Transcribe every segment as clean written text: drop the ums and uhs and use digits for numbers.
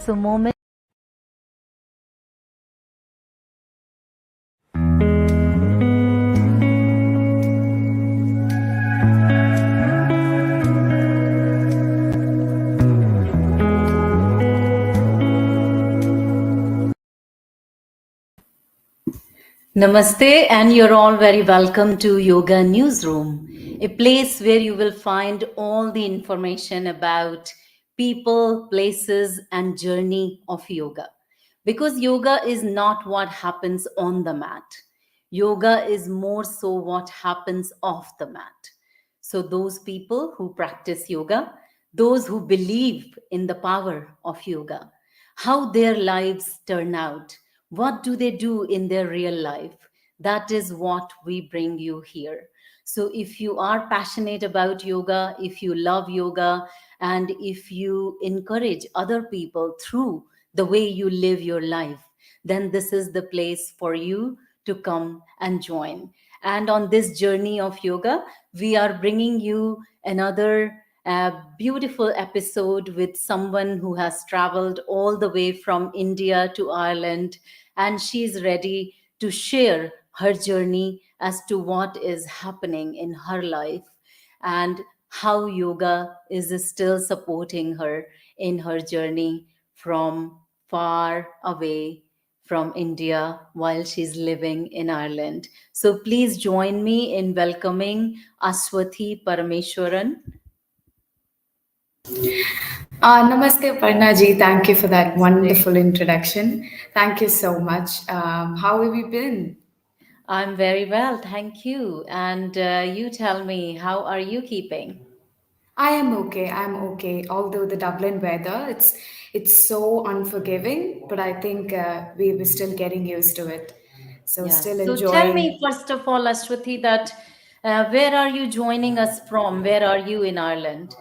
So moment. Namaste, and you're all very welcome to Yoga Newsroom, a place where you will find all the information about people, places, and journey of yoga. Because yoga is not what happens on the mat. Yoga is more so what happens off the mat. So those people who practice yoga, those who believe in the power of yoga, how their lives turn out, what do they do in their real life? That is what we bring you here. So if you are passionate about yoga, if you love yoga, and if you encourage other people through the way you live your life, then this is the place for you to come and join. And on this journey of yoga, we are bringing you another beautiful episode with someone who has traveled all the way from India to Ireland, and she's ready to share her journey as to what is happening in her life and how yoga is still supporting her in her journey from far away from India while she's living in Ireland. So please join me in welcoming Aswathy Parameswaran. Namaste, Aparna ji. Thank you for that Namaste. wonderful introduction. Thank you so much. How have you been? I'm very well, thank you. And you tell me, how are you keeping? I am okay. I'm okay. Although the Dublin weather, it's so unforgiving, but I think we were still getting used to it. So Yes. still So tell me, enjoying. first of all, Ashwathi, that where are you joining us from? Where are you in Ireland?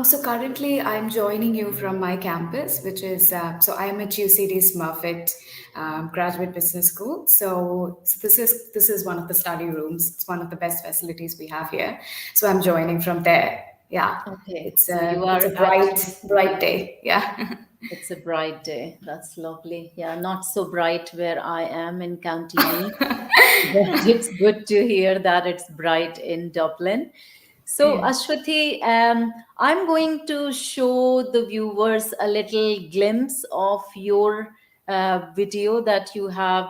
So currently, I'm joining you from my campus, which is so I'm at UCD Smurfit Graduate Business School. So this is one of the study rooms. It's one of the best facilities we have here. So I'm joining from there. Yeah, Okay. it's So you a it's are a at bright day. Yeah. It's a bright day. That's lovely. Yeah, not so bright where I am in County Meath, but it's good to hear that it's bright in Dublin. So, Yeah. Ashwathi, I'm going to show the viewers a little glimpse of your video that you have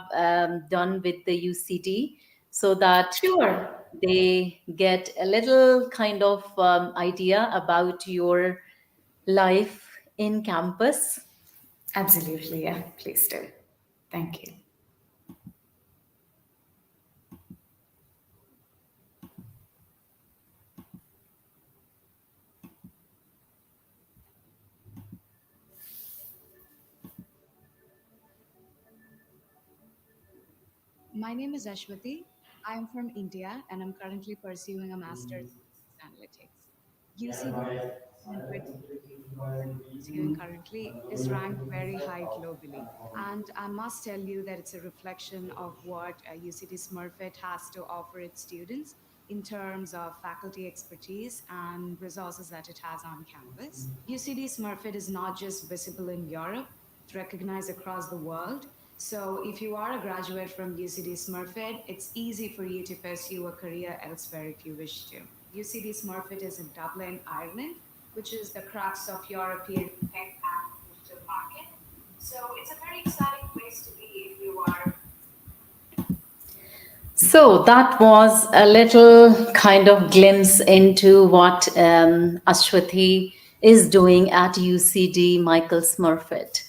done with the UCD so that Sure. they get a little kind of idea about your life in campus. Absolutely. Yeah. Please do. Thank you. My name is Aswathy. I am from India and I'm currently pursuing a master's in analytics. UCD Smurfit that I'm pursuing currently is ranked very high globally. And I must tell you that it's a reflection of what UCD Smurfit has to offer its students in terms of faculty expertise and resources that it has on campus. UCD Smurfit is not just visible in Europe, it's recognized across the world. So if you are a graduate from UCD Smurfit, it's easy for you to pursue a career elsewhere if you wish to. UCD Smurfit is in Dublin, Ireland, which is the crux of European tech and digital market. So it's a very exciting place to be if you are. So that was a little kind of glimpse into what Ashwathi is doing at UCD Michael Smurfit.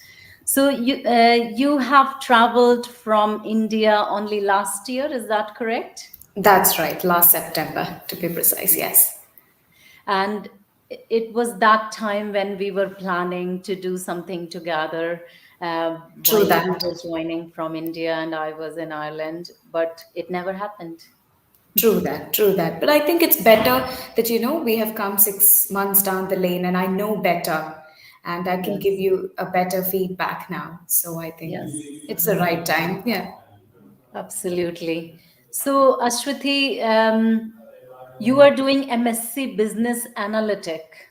So you have traveled from India only last year, is that correct? That's right. Last September, to be precise. Yes. And it was that time when we were planning to do something together True while you that. were joining from India and I was in Ireland, but it never happened. True that, true that. But I think it's better that, we have come 6 months down the lane and I know better and I can give Yes, you a better feedback now. So I think yes. it's the right time. Yeah. Absolutely. So, Ashwathi, you are doing MSc Business Analytic.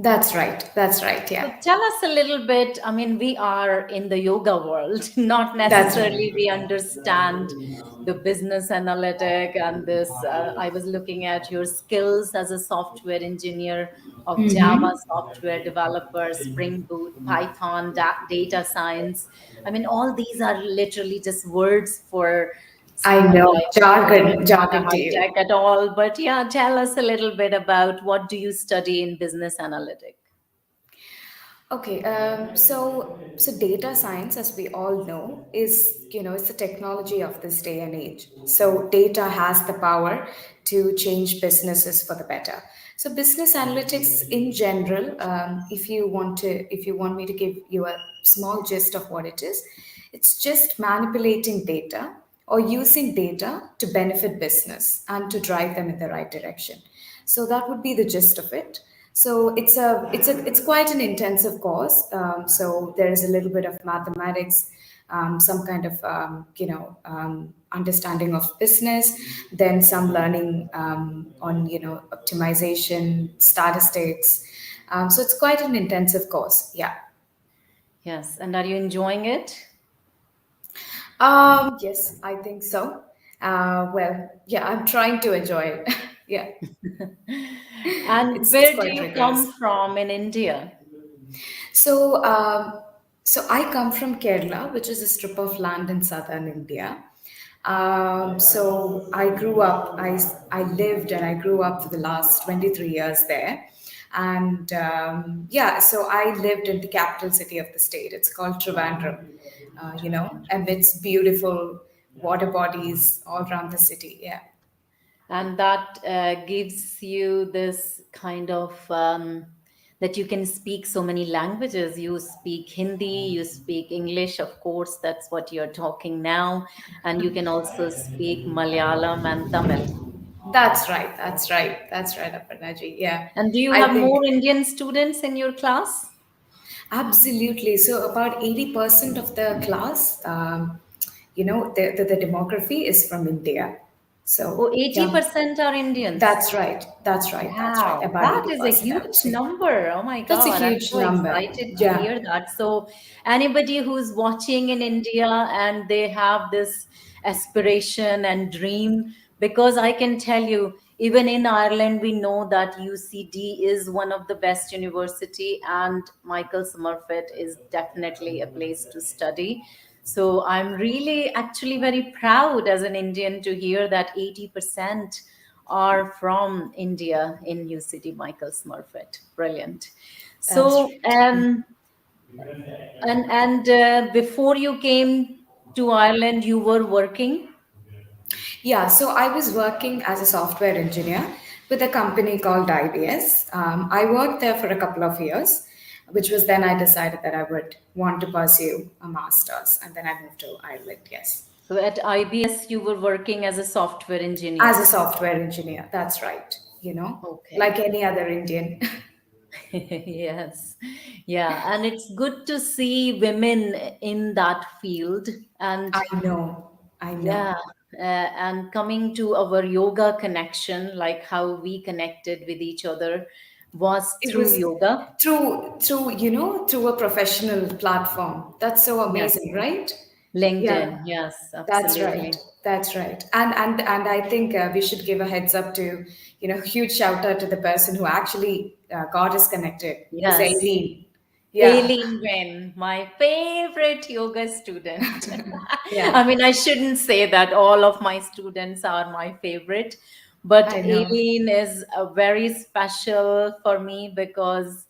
That's right. That's right. So Yeah. tell us a little bit. I mean, we are in the yoga world, not That's necessarily we right. understand the business analytic and this. I was looking at your skills as a software engineer of Java software developer, Spring Boot, Python, data science. I mean, all these are literally just words for I someone know. like me who Jargon, is not a jargon to high you. tech at all. But yeah, tell us a little bit about what do you study in business analytic? Okay, so data science, as we all know, is it's the technology of this day and age. So data has the power to change businesses for the better. So business analytics in general, if you want me to give you a small gist of what it is, it's just manipulating data or using data to benefit business and to drive them in the right direction. So that would be the gist of it. So it's quite an intensive course. So there is a little bit of mathematics, some kind of understanding of business, then some learning on optimization, statistics. So it's quite an intensive course. Yeah. Yes. And are you enjoying it? Yes, I think so. Well, yeah, I'm trying to enjoy it. Yeah, And it's where do quite you rigorous. come from in India? So, so I come from Kerala, which is a strip of land in southern India. So I grew up, I lived and I grew up for the last 23 years there. And yeah, so I lived in the capital city of the state. It's called Trivandrum, amidst beautiful water bodies all around the city. Yeah. And that gives you this kind of that you can speak so many languages. You speak Hindi, you speak English, of course, that's what you're talking now. And you can also speak Malayalam and Tamil. That's right. That's right. That's right, Aparnaji. Yeah. And do you I have think more Indian students in your class? absolutely. So about 80% of the class, the demography is from India. Oh, So yeah, 80% are Indians. that's right. That's right. That's right. Wow, About that is a 80%, I would huge say. number. Oh my That's a God, I'm huge so number. excited to Yeah. hear that. So, anybody who's watching in India and they have this aspiration and dream, because I can tell you, even in Ireland, we know that UCD is one of the best university, and Michael Smurfit is definitely a place to study. So, I'm really actually very proud as an Indian to hear that 80% are from India in UCD Michael Smurfit. Brilliant. That's So, right. and before you came to Ireland, you were working. Yeah, so I was working as a software engineer with a company called IBS. I worked there for a couple of years, which was then I decided that I would want to pursue a master's, and then I moved to Ireland, yes, So at IBS, you were working as a software as a engineer. software engineer. That's right, like Okay. any other Indian. Yes. Yeah. And it's good to see women in that field. And I know, I yeah, know. and coming to our yoga connection, like how we connected with each other, was It through was yoga. through a professional platform. That's so Yes, amazing, right? Yeah. LinkedIn. Yes, That's right. absolutely. That's right. And I think we should give a heads up to, huge shout out to the person who actually got us connected. Miss Yes, Aileen. Yeah. Aileen Wen, my favorite yoga student. I Yeah. mean, I shouldn't say that all of my students are my favorite, but I know. Aileen is very special for me because,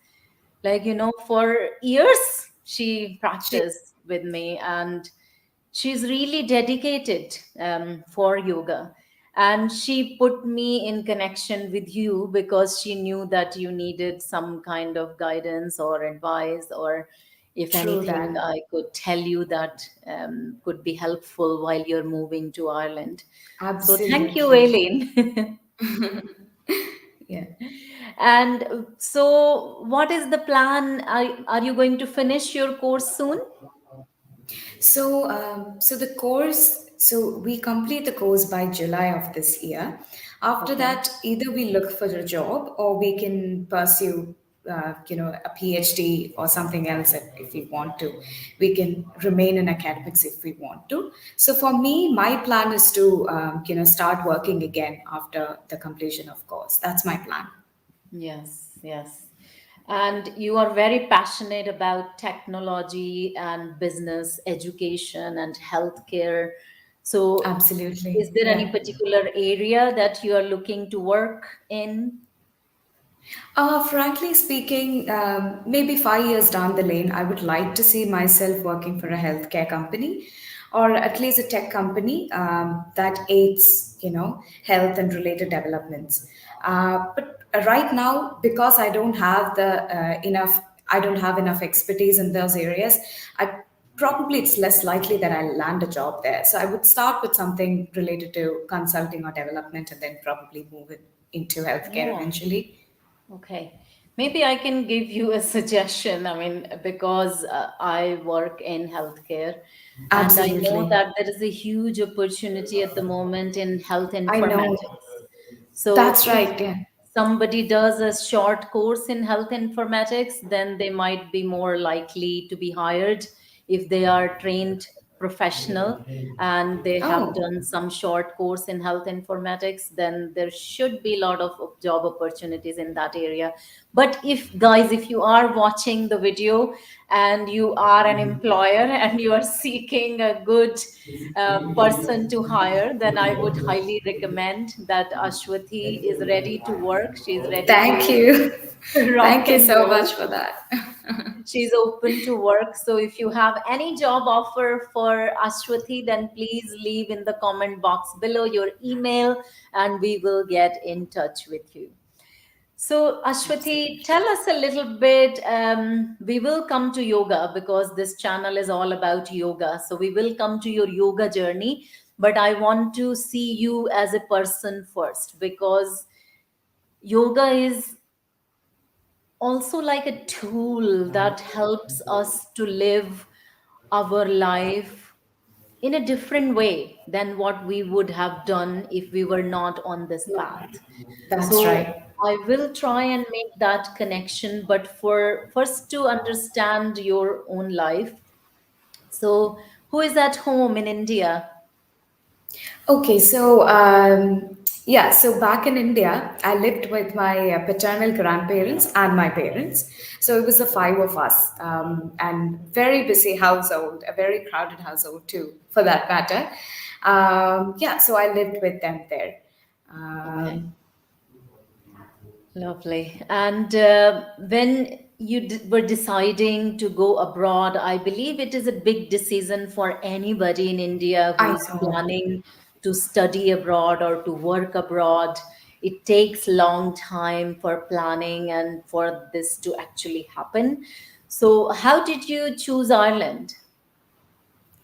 like, for years she She practiced with me, and she's really dedicated for yoga. And she put me in connection with you because she knew that you needed some kind of guidance or advice, or if true anything that. I could tell you that could be helpful while you're moving to Ireland. So thank you, Absolutely. Aileen. Yeah. And so what is the plan? Are you going to finish your course soon? So the course, so we complete the course by July of this year. After Okay. that, either we look for a job or we can pursue, a PhD or something else if we want to. We can remain in academics if we want to. So for me, my plan is to start working again after the completion of course. That's my plan. Yes, yes. And you are very passionate about technology and business, education and healthcare. So, is Absolutely, there any yeah. particular area that you are looking to work in? Frankly speaking, maybe 5 years down the lane, I would like to see myself working for a healthcare company, or at least a tech company that aids, health and related developments. But right now, because I don't have enough expertise in those areas. I Probably it's less likely that I'll land a job there. So I would start with something related to consulting or development, and then probably move it into healthcare Oh, eventually. okay. Maybe I can give you a suggestion. I mean, because I work in healthcare and I know Absolutely. that there is a huge opportunity at the moment in health I know. informatics. So That's if right. Yeah. somebody does a short course in health informatics, then they might be more likely to be hired if they are trained professional and they have Oh, done some short course in health informatics, then there should be a lot of job opportunities in that area. But if guys, if you are watching the video and you are an employer and you are seeking a good person to hire, then I would highly recommend that Ashwathi is ready to work. She's ready thank to you. rock Thank you and so much roll. for that. She's open to work. So if you have any job offer for Ashwathi, then please leave in the comment box below your email and we will get in touch with you. So, Ashwathi, tell us a little bit. We will come to yoga because this channel is all about yoga. So, we will come to your yoga journey. But I want to see you as a person first because yoga is also like a tool that helps us to live our life in a different way than what we would have done if we were not on this path. That's So right. I will try and make that connection, but for first to understand your own life. So who is at home in India? Okay, so yeah, so back in India, I lived with my paternal grandparents and my parents. So it was the five of us, and very busy household, a very crowded household too, for that matter. Yeah, so I lived with them there. Okay. Um, Lovely. And when you were deciding to go abroad, I believe it is a big decision for anybody in India I who's know. planning to study abroad or to work abroad. It takes long time for planning and for this to actually happen. So, how did you choose Ireland?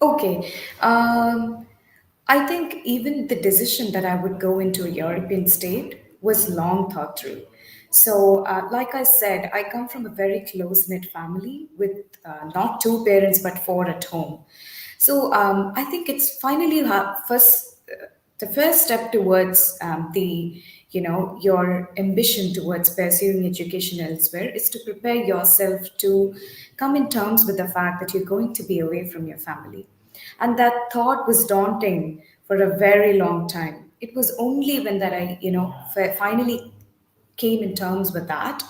Okay. I think even the decision that I would go into a European state was long thought through. So, like I said, I come from a very close knit family with not two parents but four at home. So, I think it's finally the first step towards your ambition towards pursuing education elsewhere is to prepare yourself to come in terms with the fact that you're going to be away from your family. And that thought was daunting for a very long time. It was only when that I finally came in terms with that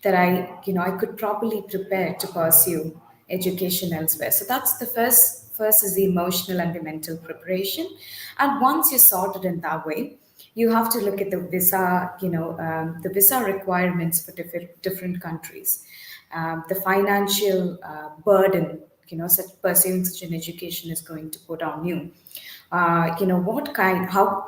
I could properly prepare to pursue education elsewhere. So that's the first is the emotional and the mental preparation. And once you're sorted in that way, you have to look at the visa, the visa requirements for different countries, the financial burden, pursuing such an education is going to put on you. What kind, how,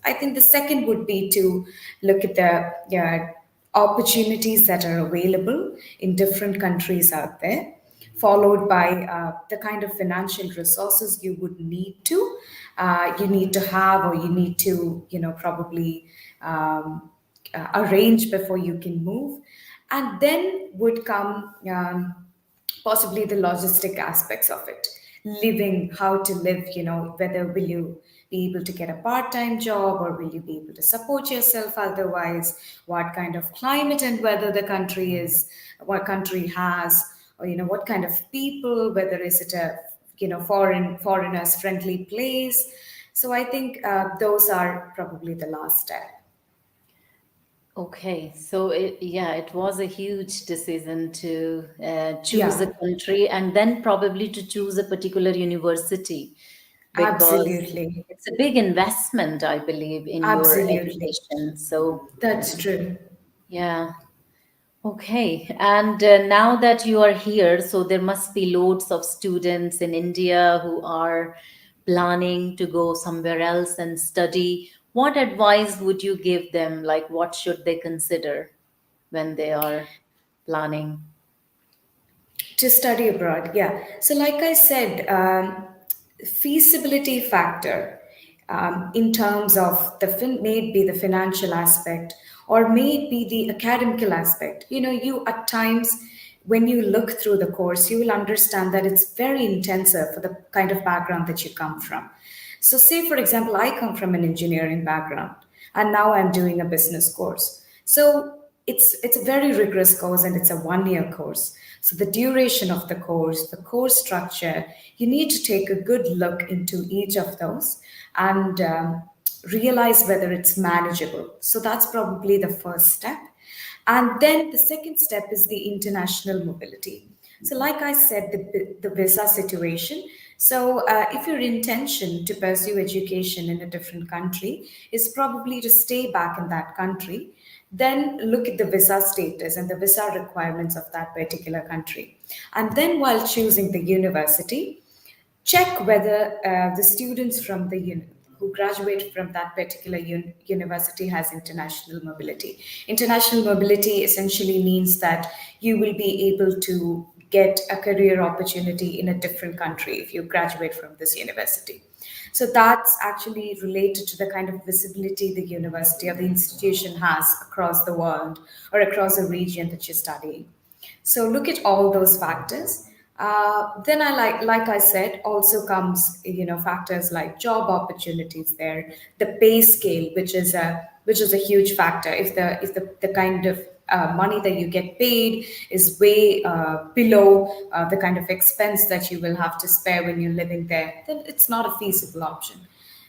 I think the second would be to look at the opportunities that are available in different countries out there, followed by the kind of financial resources you would you need to have, or you need to, probably arrange before you can move. And then would come possibly the logistic aspects of it, living, how to live, whether will you be able to get a part-time job, or will you be able to support yourself otherwise? What kind of climate and weather the country is, what country has, or what kind of people, whether is it a foreigners friendly place. So I think those are probably the last step. Okay, so yeah, it was a huge decision to choose a Yeah, country and then probably to choose a particular university, because absolutely. it's a big investment, I believe, in your Absolutely. education. So, That's true. yeah. Okay, and now that you are here, so there must be loads of students in India who are planning to go somewhere else and study. What advice would you give them? Like, what should they consider when they are planning? To study abroad, yeah. So, like I said, feasibility factor in terms of may it be the financial aspect or may it be the academical aspect. You at times, when you look through the course, you will understand that it's very intensive for the kind of background that you come from. So, say for example, I come from an engineering background, and now I'm doing a business course. So it's a very rigorous course, and it's a 1 year course. So the duration of the course structure, you need to take a good look into each of those and realize whether it's manageable. So that's probably the first step. And then the second step is the international mobility. So, like I said, the visa situation. So, if your intention to pursue education in a different country is probably to stay back in that country, then look at the visa status and the visa requirements of that particular country. And then, while choosing the university, check whether the students from who graduate from that particular university has international mobility. International mobility essentially means that you will be able to get a career opportunity in a different country if you graduate from this university. So that's actually related to the kind of visibility the university or the institution has across the world or across a region that you're studying. So look at all those factors. Then like I said, also comes factors like job opportunities there, the pay scale, which is a huge factor. If the kind of money that you get paid is way below the kind of expense that you will have to spare when you're living there, then it's not a feasible option.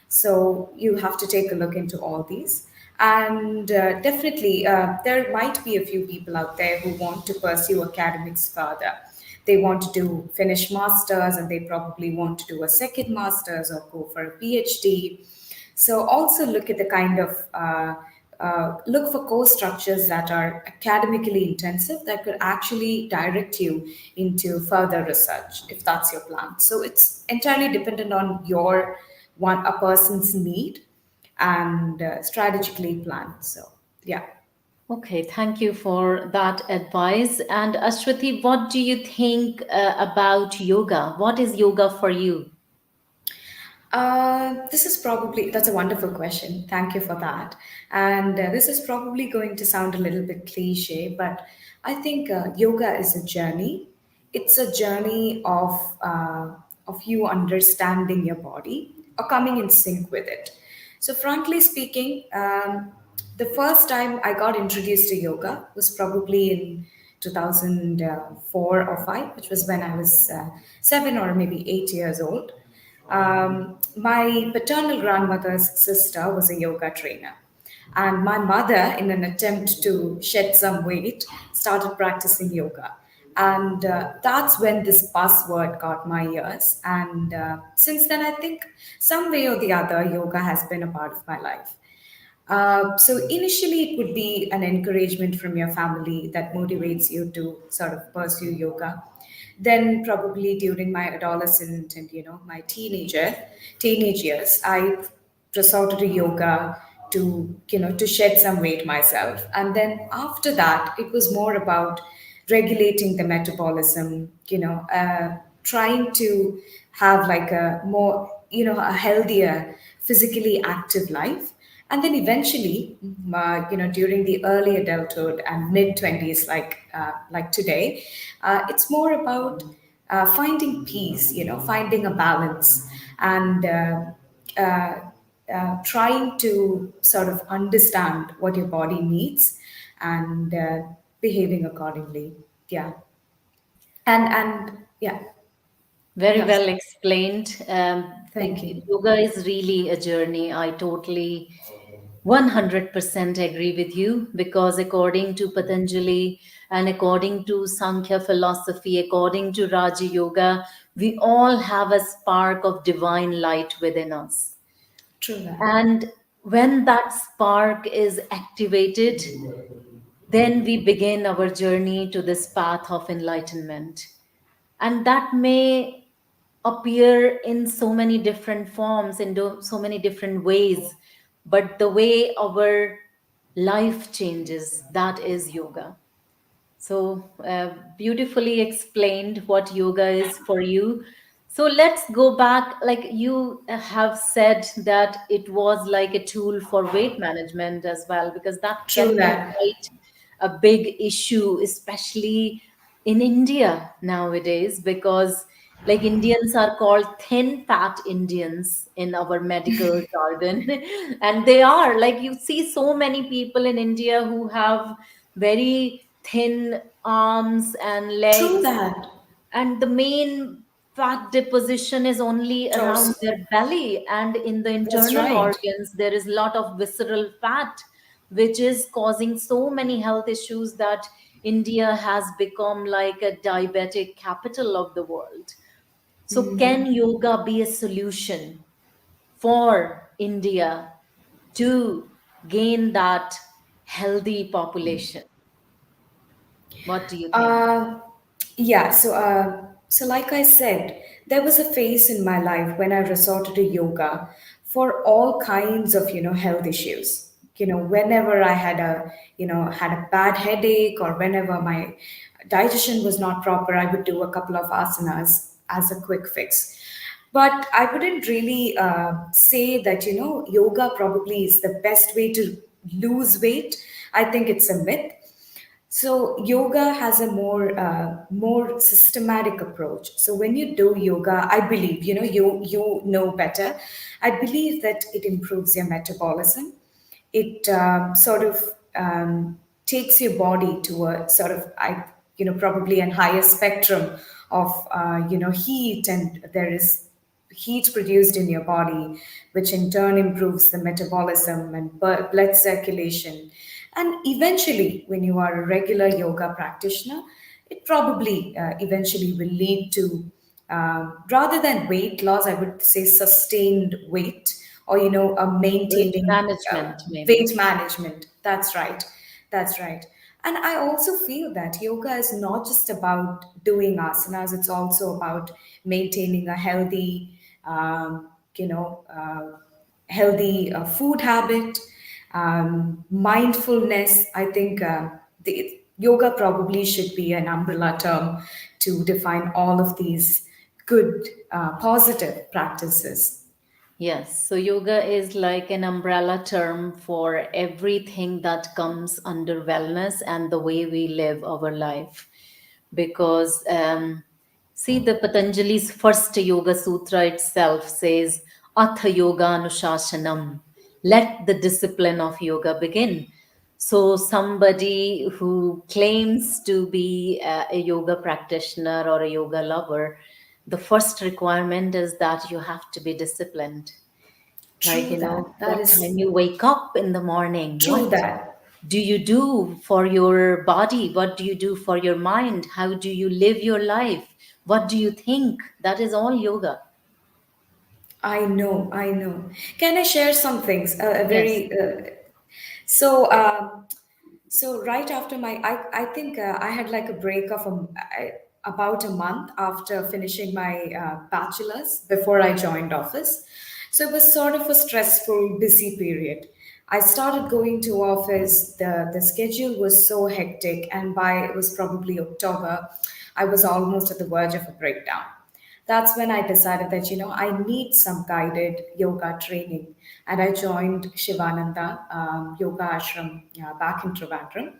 So you have to take a look into all these. And definitely, there might be a few people out there who want to pursue academics further. They want to do finish masters, and they probably want to do a second masters or go for a PhD. So also look at the kind of look for course structures that are academically intensive that could actually direct you into further research if that's your plan. So it's entirely dependent on your one a person's need and strategically plan. So yeah. Okay, thank you for that advice. And Ashwathi, what do you think about yoga? What is yoga for you? This is probably, that's a wonderful question. Thank you for that. And this is probably going to sound a little bit cliche, but I think yoga is a journey. It's a journey of you understanding your body or coming in sync with it. So, frankly speaking, the first time I got introduced to yoga was probably in 2004 or 5, which was when I was 7 or maybe 8 years old. My paternal grandmother's sister was a yoga trainer. And my mother, in an attempt to shed some weight, started practicing yoga. And that's when this buzzword got my ears. And since then, I think some way or the other, yoga has been a part of my life. So initially, it would be an encouragement from your family that motivates you to sort of pursue yoga. Then probably during my adolescent and my teenage years, I resorted to yoga to shed some weight myself. And then after that, it was more about regulating the metabolism. Trying to have like a more a healthier physically active life. And then eventually, during the early adulthood and mid 20s, like today, it's more about finding peace, finding a balance, and uh, trying to sort of understand what your body needs and behaving accordingly. Yeah, and yeah, Very yes, well explained. thank you. Yoga is really a journey. I totally 100% agree with you because according to Patanjali and according to Sankhya philosophy, according to Raja Yoga, we all have a spark of divine light within us. True that. And when that spark is activated, then we begin our journey to this path of enlightenment. And that may appear in so many different forms, in so many different ways. But the way our life changes, that is yoga. So, beautifully explained what yoga is for you. So, let's go back. Like you have said, that it was like a tool for weight management as well, because that True can be that. quite a big issue, especially in India nowadays, because like Indians are called thin fat Indians in our medical jargon. And they are like, you see so many people in India who have very thin arms and True legs, that. and the main fat deposition is only around Torso. their belly, and in the That's internal right. organs there is a lot of visceral fat, which is causing so many health issues that India has become like a diabetic capital of the world. So can yoga be a solution for India to gain that healthy population? What do you think? Uh, yeah, so like I said, there was a phase in my life when I resorted to yoga for all kinds of, health issues. Whenever I had a bad headache, or whenever my digestion was not proper, I would do a couple of asanas as a quick fix. But I wouldn't really say that, yoga probably is the best way to lose weight. I think it's a myth. So yoga has a more systematic approach. So when you do yoga, I believe, you know better. I believe that it improves your metabolism. It sort of takes your body to a sort of, probably an higher spectrum of heat, and there is heat produced in your body, which in turn improves the metabolism and blood circulation. And eventually, when you are a regular yoga practitioner, it probably eventually will lead to, rather than weight loss, I would say sustained weight, or, a Weight maintaining management, maybe. weight management. That's right. That's right. And I also feel that yoga is not just about doing asanas, it's also about maintaining a healthy, you know, healthy food habit, mindfulness. I think the yoga probably should be an umbrella term to define all of these good, positive practices. Yes, so yoga is like an umbrella term for everything that comes under wellness and the way we live our life. Because, see, the Patanjali's first Yoga Sutra itself says, Atha Yoga Anushasanam, let the discipline of yoga begin. So, somebody who claims to be a yoga practitioner or a yoga lover, the first requirement is that you have to be disciplined. Like, True that. That what time is you wake up in the morning, true what that. do you do for your body? What do you do for your mind? How do you live your life? What do you think? That is all yoga. I know, I know. Can I share some things? A Yes. very so so right after I think I had like a break of about a month after finishing my bachelor's before I joined office. So it was sort of a stressful, busy period. I started going to office. The schedule was so hectic, and by it was probably October, I was almost at the verge of a breakdown. That's when I decided that, I need some guided yoga training. And I joined Shivananda Yoga Ashram back in Trivandrum.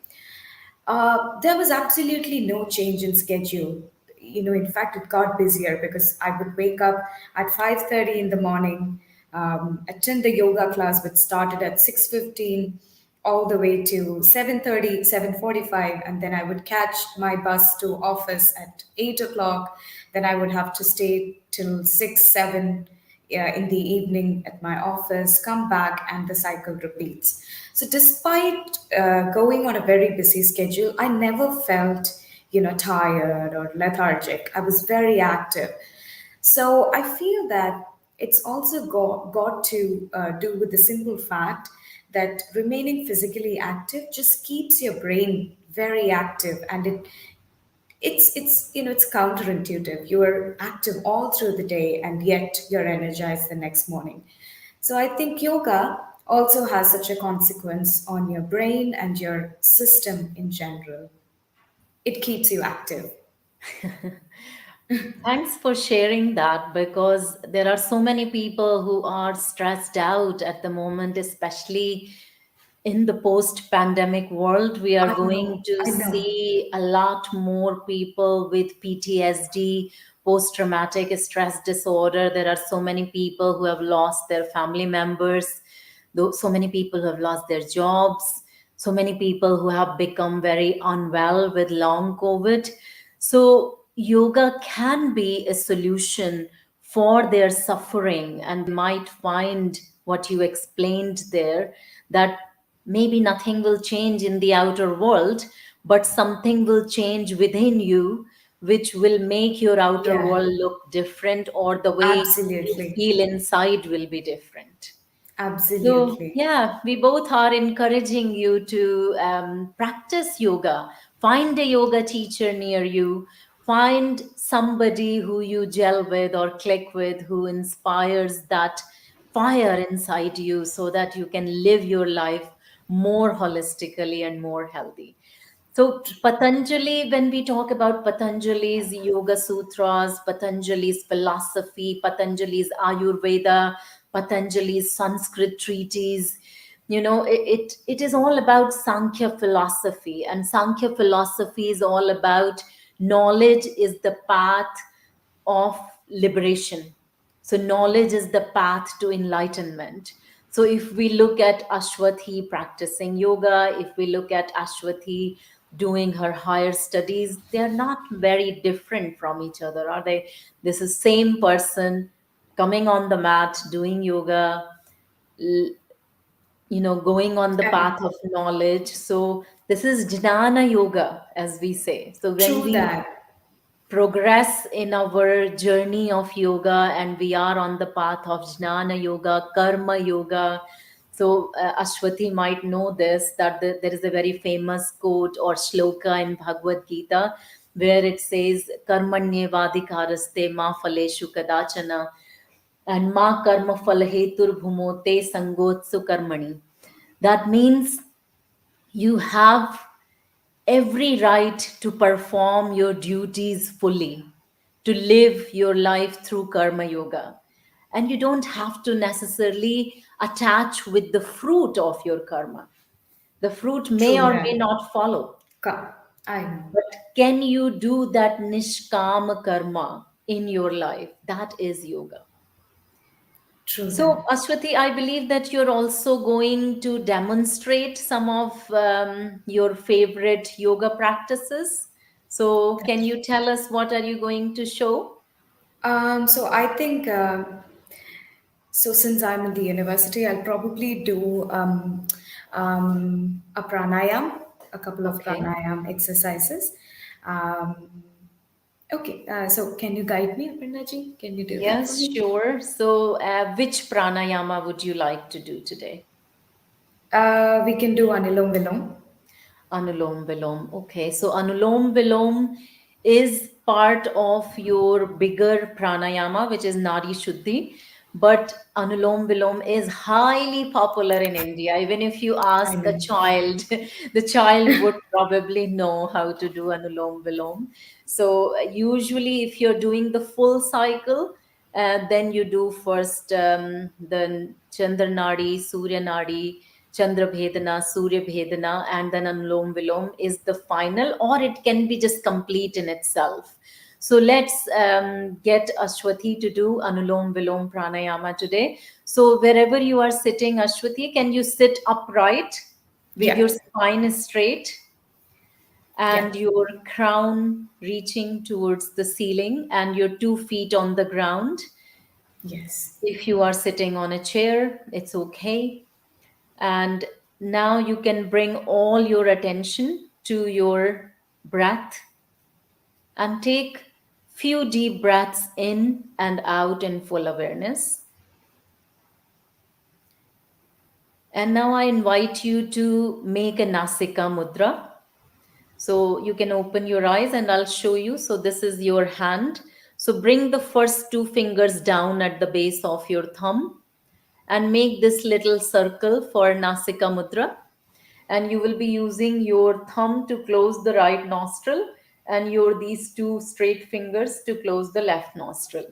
There was absolutely no change in schedule. In fact, it got busier because I would wake up at 5:30 in the morning. attend the yoga class, which started at 6:15 all the way to 7:30, 7:45, and then I would catch my bus to office at 8 o'clock. Then I would have to stay till 6, 7 in the evening at my office, come back, and the cycle repeats. So despite going on a very busy schedule, I never felt, tired or lethargic. I was very active. So I feel that it's also got to do with the simple fact that remaining physically active just keeps your brain very active, and it's counterintuitive. You are active all through the day, and yet you're energized the next morning. So I think yoga also has such a consequence on your brain and your system in general. It keeps you active. Thanks for sharing that, because there are so many people who are stressed out at the moment, especially in the post pandemic world. We are I going know, to I know. see a lot more people with PTSD, post traumatic stress disorder. There are so many people who have lost their family members, though so many people who have lost their jobs, so many people who have become very unwell with long COVID. So yoga can be a solution for their suffering, and they might find what you explained there, that maybe nothing will change in the outer world, but something will change within you, which will make your outer Yeah, world look different, or the way you absolutely. feel inside will be different. So, Absolutely. yeah, we both are encouraging you to practice yoga. Find a yoga teacher near you. Find somebody who you gel with or click with, who inspires that fire inside you, so that you can live your life more holistically and more healthy. So, Patanjali, when we talk about Patanjali's Yoga Sutras, Patanjali's philosophy, Patanjali's Ayurveda, Patanjali's Sanskrit treatise, it is all about Sankhya philosophy. And Sankhya philosophy is all about knowledge is the path of liberation. So, knowledge is the path to enlightenment. So, if we look at Ashwathi practicing yoga, if we look at Ashwathi doing her higher studies, they are not very different from each other, are they? This is same person coming on the mat, doing yoga, l- going on the And path of knowledge. So, this is Jnana Yoga, as we say. So, when true we that. progress in our journey of yoga and we are on the path of jnana yoga, karma yoga. So Ashwati might know this, that there is a very famous quote or shloka in Bhagavad Gita, where it says karmanyevadhikaraste ma phaleshu kadachana, and ma karma phalahetur bhumote sangotsu karmani. That means you have every right to perform your duties fully, to live your life through karma yoga. And you don't have to necessarily attach with the fruit of your karma. The fruit may True or may that. not follow. I know. But can you do that nishkama karma in your life? That is yoga. True So, that. Ashwati, I believe that you're also going to demonstrate some of your favorite yoga practices. So, can you tell us what are you going to show? So I think so. Since I'm in the university, I'll probably do a pranayam, a couple of Okay. pranayam exercises. Um, okay. So can you guide me, Aparna ji? Can you do that for Yes, me? sure. So, which pranayama would you like to do today? We can do Anilom Vilom. Anulom Vilom. Okay, so Anulom Vilom is part of your bigger pranayama, which is Nadi Shuddhi. But Anulom Vilom is highly popular in India. Even if you I ask a know. child, the child would probably know how to do Anulom Vilom. So, usually, if you're doing the full cycle, then you do first the Chandra Nadi, Surya Nadi, Chandra Bhedana, Surya Bhedana, and then Anulom Vilom is the final, or it can be just complete in itself. So let's get Ashwathi to do Anulom Vilom Pranayama today. So wherever you are sitting, Ashwathi, can you sit upright with Yeah. your spine straight Yeah. and your crown reaching towards the ceiling and your 2 feet on the ground? Yes. If you are sitting on a chair, it's okay. And now you can bring all your attention to your breath and take few deep breaths in and out in full awareness. And now I invite you to make a Nasika Mudra. So you can open your eyes and I'll show you. So this is your hand. So bring the first 2 fingers down at the base of your thumb and make this little circle for Nasika Mudra. And you will be using your thumb to close the right nostril and your these two straight fingers to close the left nostril.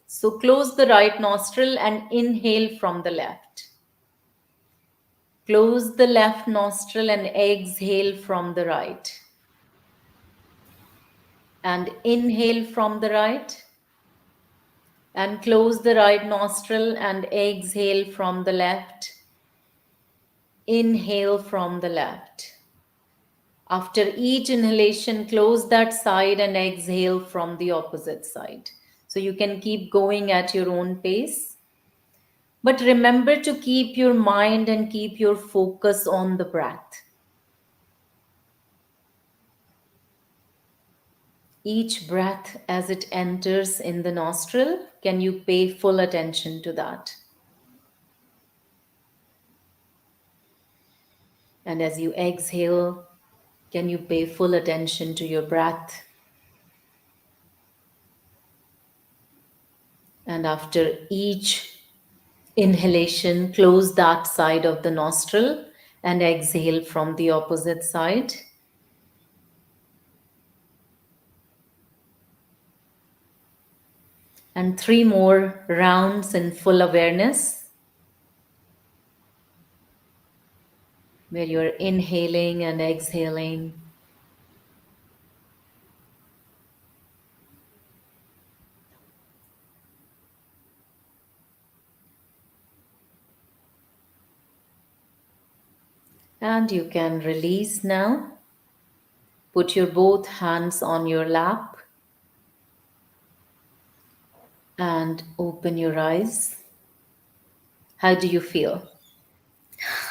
So close the right nostril and inhale from the left. Close the left nostril and exhale from the right. And inhale from the right. And close the right nostril and exhale from the left. Inhale from the left. After each inhalation, close that side and exhale from the opposite side. So you can keep going at your own pace. But remember to keep your mind and keep your focus on the breath. Each breath as it enters in the nostril, can you pay full attention to that? And as you exhale, can you pay full attention to your breath? And after each inhalation, close that side of the nostril and exhale from the opposite side. And 3 more rounds in full awareness, where you're inhaling and exhaling. And you can release now. Put your both hands on your lap and open your eyes. How do you feel?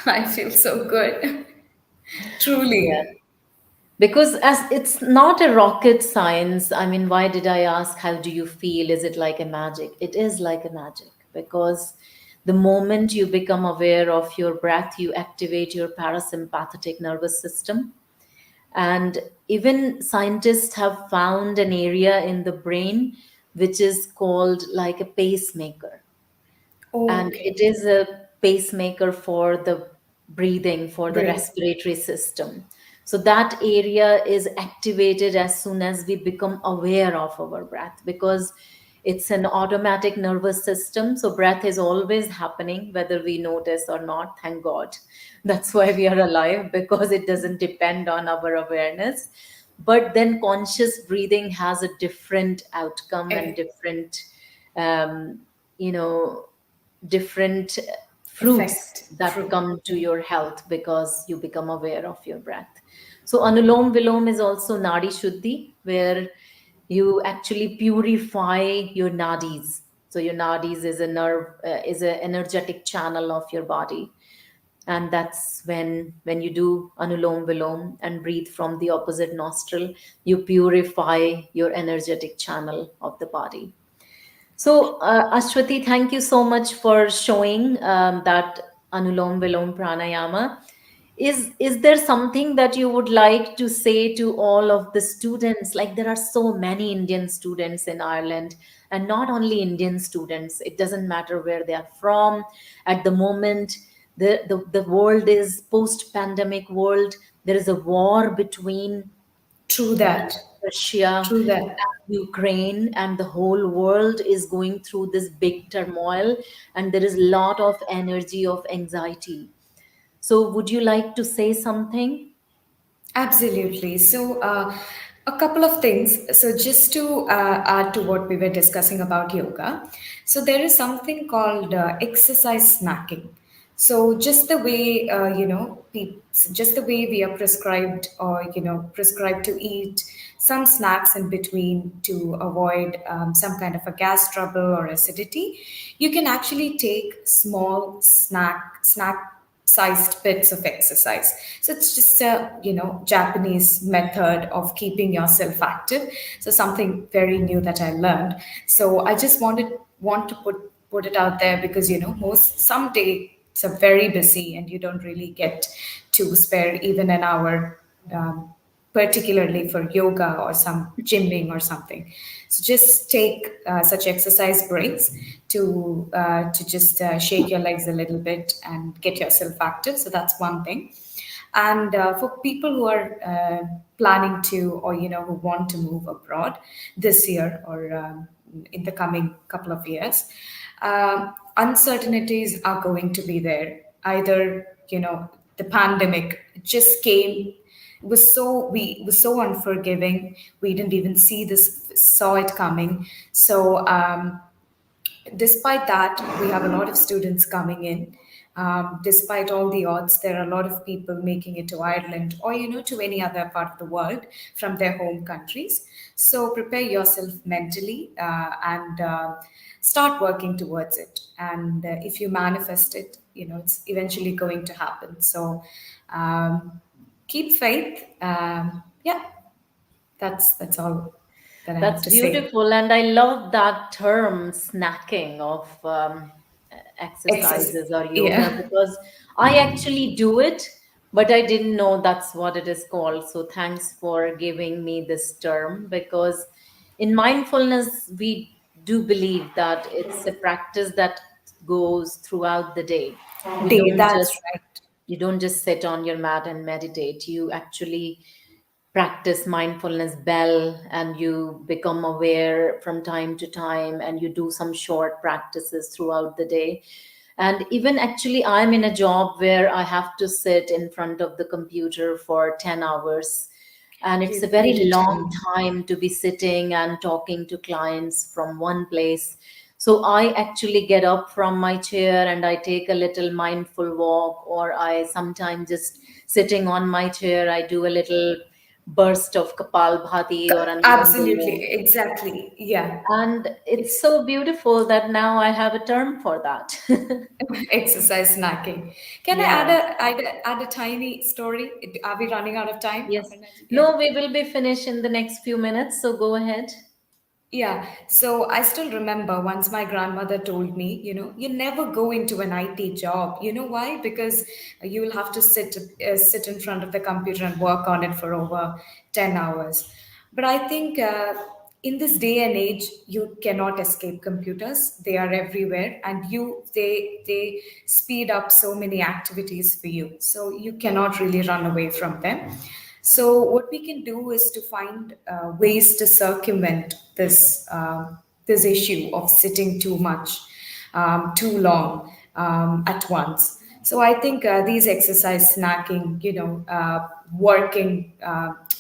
I feel so good. Yeah. Truly. Because as it's not a rocket science, I mean, why did I ask, how do you feel? Is it like a magic? It is like a magic because the moment you become aware of your breath, you activate your parasympathetic nervous system. And even scientists have found an area in the brain which is called like a pacemaker, and Okay. it is a pacemaker for the breathing, for the Breathe. respiratory system. So that area is activated as soon as we become aware of our breath, because it's an automatic nervous system. So breath is always happening whether we notice or not, thank God. That's why we are alive, because it doesn't depend on our awareness. But then conscious breathing has a different outcome and Eh, different um, you know different fruits effect. that True. come to your health because you become aware of your breath. So Anulom Vilom is also Nadi Shuddhi, where you actually purify your nadis. So your nadis is a nerve, is an energetic channel of your body, and that's when you do Anulom Vilom and breathe from the opposite nostril, you purify your energetic channel of the body. So, Ashwati, thank you so much for showing that Anulom Vilom Pranayama. Is there something that you would like to say to all of the students? Like there are so many Indian students in Ireland, and not only Indian students. It doesn't matter where they are from. At the moment, the world is post-pandemic world. There is a war between True that. Russia True that. and Ukraine, and the whole world is going through this big turmoil, and there is a lot of energy of anxiety. So, would you like to say something? Absolutely. So, A couple of things. So, just to add to what we were discussing about yoga, so there is something called exercise snacking. So, just the way just the way we are prescribed, or prescribed to eat some snacks in between to avoid some kind of a gas trouble or acidity, you can actually take small snack sized bits of exercise. So it's just a Japanese method of keeping yourself active. So something very new that I learned. So I just want to put it out there, because most someday it's a very busy and you don't really get to spare even an hour, particularly for yoga or some gymming or something. So just take such exercise breaks to just shake your legs a little bit and get yourself active. So that's one thing. And for people who are planning to, or who want to move abroad this year, or in the coming couple of years, uncertainties are going to be there. Either the pandemic just came, was so unforgiving. We didn't even saw it coming. So despite that, we have a lot of students coming in. Despite all the odds, there are a lot of people making it to Ireland, or to any other part of the world from their home countries. So prepare yourself mentally, and start working towards it. And if you manifest it, it's eventually going to happen. So keep faith. Yeah, that's all that I have That's to say. beautiful. And I love that term snacking of Exercise. exercises or yoga, Yeah. because I actually do it, but I didn't know that's what it is called. So thanks for giving me this term, because in mindfulness, we do believe that it's a practice that goes throughout the day. You Day. don't That's just right. you don't just sit on your mat and meditate. You actually practice mindfulness bell, and you become aware from time to time, and you do some short practices throughout the day. And even actually, I'm in a job where I have to sit in front of the computer for 10 hours, and it's a You very did tell long me. time to be sitting and talking to clients from one place. So I actually get up from my chair and I take a little mindful walk, or I sometimes just sitting on my chair, I do a little burst of kapal bhati or anulom vilom. Absolutely, exactly. Yeah. And it's It's so beautiful that now I have a term for that. exercise snacking. Can I Yeah. add a tiny story? Are we running out of time, Yes. Aparna? Yeah. No, we will be finished in the next few minutes, so go ahead. Yeah, so I still remember once my grandmother told me, you never go into an IT job. You know why? Because you will have to sit in front of the computer and work on it for over 10 hours. But I think in this day and age, you cannot escape computers. They are everywhere, and they speed up so many activities for you. So you cannot really run away from them. So what we can do is to find ways to circumvent this issue of sitting too much, too long at once. So I think these exercise snacking, working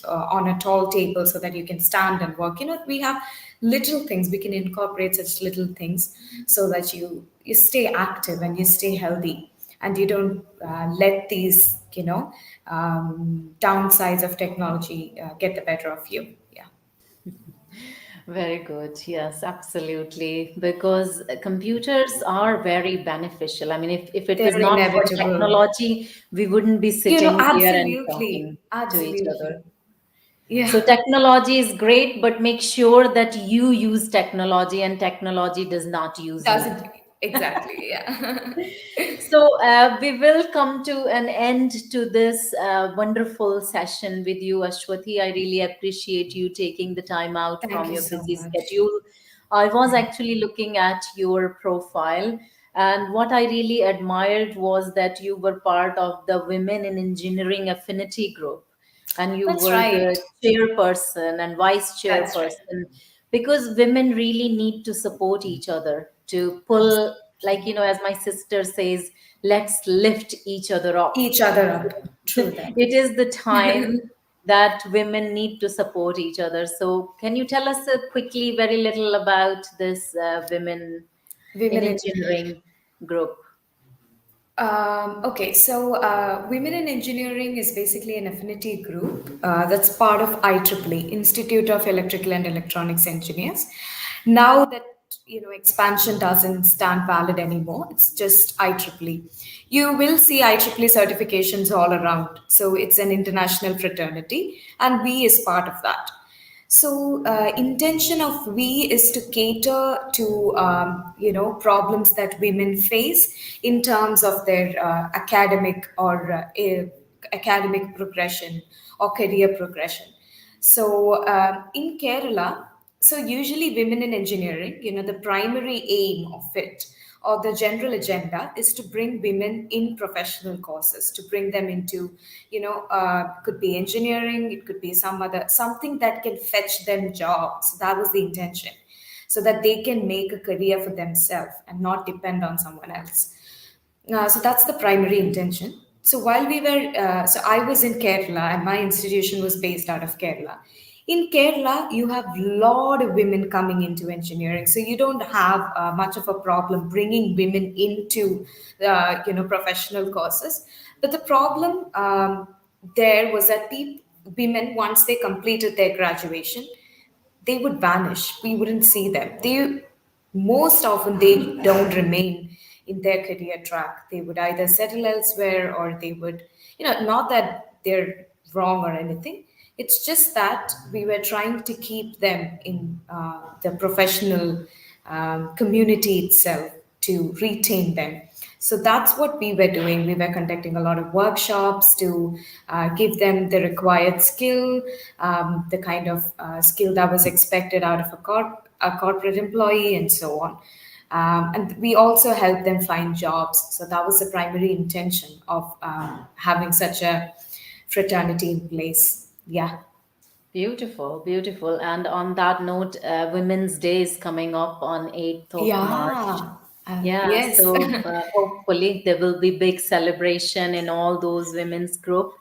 on a tall table so that you can stand and work. We have little things we can incorporate, such little things, so that you stay active and you stay healthy, and you don't let these downsides of technology get the better of you. Yeah, Very good. Yes, absolutely. Because computers are very beneficial. I mean, if it was they're not for inevitable. technology, we wouldn't be sitting here and talking Absolutely, to each other. absolutely. Yeah. So technology is great, but make sure that you use technology and technology does not use you. Doesn't. Exactly. Yeah. So we will come to an end to this wonderful session with you, Ashwathi. I really appreciate you taking the time out Thank from you your so busy much. schedule. I was Yeah. actually looking at your profile, and what I really admired was that you were part of the Women in Engineering Affinity Group, and you That's were right. the chairperson and vice That's right. chairperson, because women really need to support each other to pull, like, as my sister says, let's lift each other up. Each other up. True that. It is the time. that women need to support each other. So, can you tell us quickly, very little about this women in Women in engineering group? Okay, so Women in Engineering is basically an affinity group that's part of IEEE, Institute of Electrical and Electronics Engineers. Now that expansion doesn't stand valid anymore, it's just IEEE. You will see IEEE certifications all around. So it's an international fraternity, and we is part of that. So, intention of we is to cater to problems that women face in terms of their academic or academic progression or career progression. So, in Kerala, so usually women in engineering, the primary aim of it or the general agenda is to bring women in professional courses, to bring them into, could be engineering, it could be some other, something that can fetch them jobs. That was the intention. So that they can make a career for themselves and not depend on someone else. So that's the primary intention. So so I was in Kerala and my institution was based out of Kerala. In Kerala, you have a lot of women coming into engineering, so you don't have much of a problem bringing women into, professional courses. But the problem there was that women, once they completed their graduation, they would vanish. We wouldn't see them. They most often they don't remain in their career track. They would either settle elsewhere or they would, not that they're wrong or anything. It's just that we were trying to keep them in the professional community itself to retain them. So that's what we were doing. We were conducting a lot of workshops to give them the required skill, the kind of skill that was expected out of a corporate employee, and so on. And we also helped them find jobs. So that was the primary intention of having such a fraternity in place. Yeah. Beautiful, beautiful. And on that note, Women's Day is coming up on 8th of March. Yeah. Yeah, Yes. so hopefully there will be big celebration in all those women's group.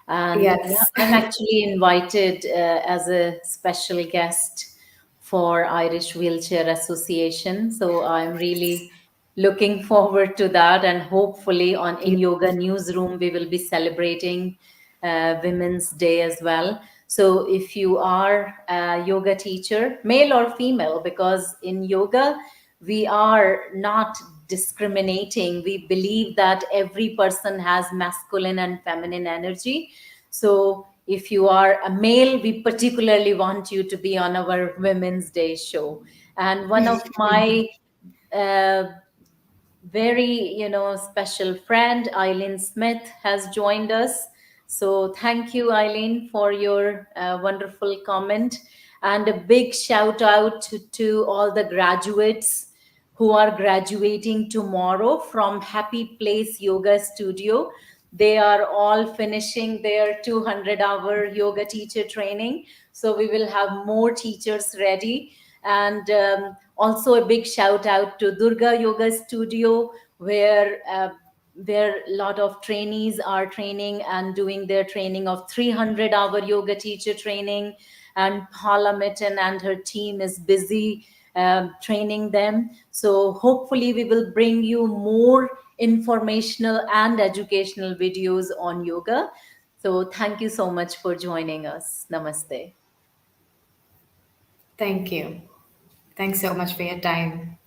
And yeah, Yes. I'm actually invited as a special guest for Irish Wheelchair Association. So I'm really looking forward to that. And hopefully on in Yoga Newsroom, we will be celebrating Women's Day as well. So if you are a yoga teacher, male or female, because in yoga, we are not discriminating. We believe that every person has masculine and feminine energy. So if you are a male, we particularly want you to be on our Women's Day show. And one of my uh, very special friend Eileen Smith has joined us. So thank you, Eileen, for your wonderful comment, and a big shout out to all the graduates who are graduating tomorrow from Happy Place Yoga Studio. They are all finishing their 200-hour yoga teacher training. So we will have more teachers ready. And also a big shout out to Durga Yoga Studio, where a lot of trainees are training and doing their training of 300-hour yoga teacher training. And Paula Mitten and her team is busy training them. So hopefully we will bring you more informational and educational videos on yoga. So thank you so much for joining us. Namaste. Thank you. Thanks so much for your time.